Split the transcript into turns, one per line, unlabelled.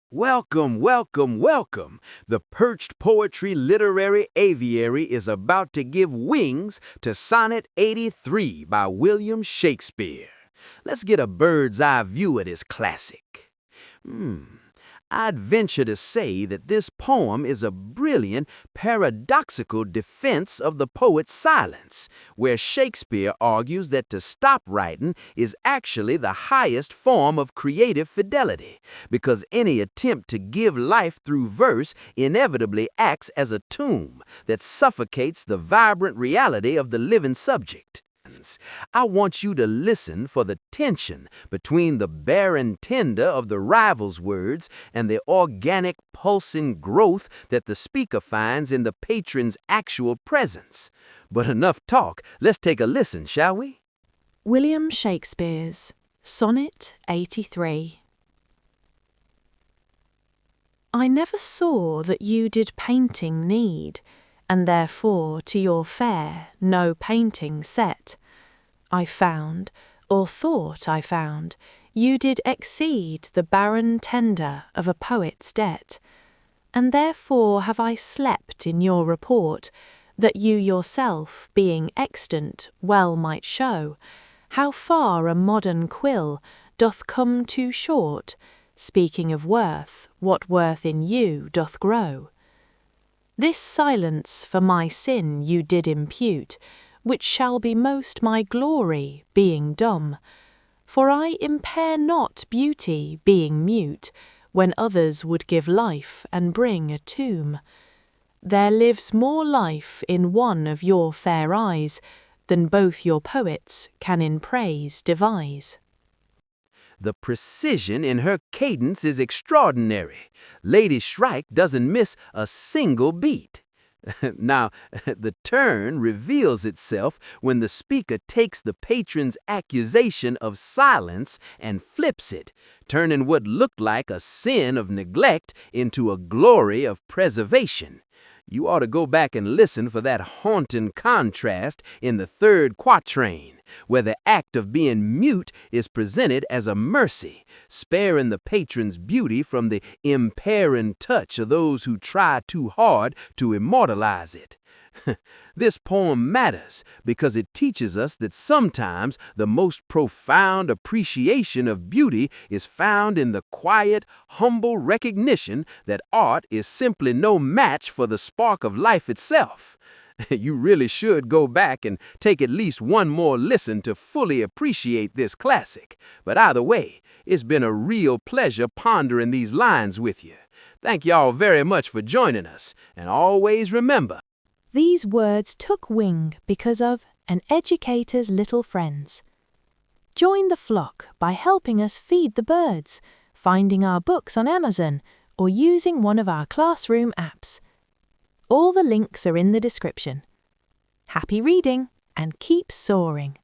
Welcome, welcome, welcome. The Perched Poetry Literary Aviary is about to give wings to Sonnet 83 by William Shakespeare. Let's get a bird's eye view of this classic. I'd venture to say that this poem is a brilliant, paradoxical defense of the poet's silence, where Shakespeare argues that to stop writing is actually the highest form of creative fidelity, because any attempt to give life through verse inevitably acts as a tomb that suffocates the vibrant reality of the living subject. I want you to listen for the tension between the barren tender of the rival's words and the organic pulsing growth that the speaker finds in the patron's actual presence. But enough talk, let's take a listen, shall we?
William Shakespeare's Sonnet 83. I never saw that you did painting need, and therefore to your fair no painting set. I found, or thought I found, you did exceed the barren tender of a poet's debt, and therefore have I slept in your report, that you yourself, being extant, well might show how far a modern quill doth come too short, speaking of worth, what worth in you doth grow. This silence for my sin you did impute, which shall be most my glory, being dumb. For I impair not beauty, being mute, when others would give life and bring a tomb. There lives more life in one of your fair eyes, than both your poets can in praise devise.
The precision in her cadence is extraordinary. Lady Shrike doesn't miss a single beat. Now, the turn reveals itself when the speaker takes the patron's accusation of silence and flips it, turning what looked like a sin of neglect into a glory of preservation. You ought to go back and listen for that haunting contrast in the third quatrain, where the act of being mute is presented as a mercy, sparing the patron's beauty from the impairing touch of those who try too hard to immortalize it. This poem matters because it teaches us that sometimes the most profound appreciation of beauty is found in the quiet, humble recognition that art is simply no match for the spark of life itself. You really should go back and take at least one more listen to fully appreciate this classic. But either way, it's been a real pleasure pondering these lines with you. Thank y'all very much for joining us, and always remember,
These words took wing because of an educator's little friends. Join the flock by helping us feed the birds, finding our books on Amazon, or using one of our classroom apps. All the links are in the description. Happy reading and keep soaring.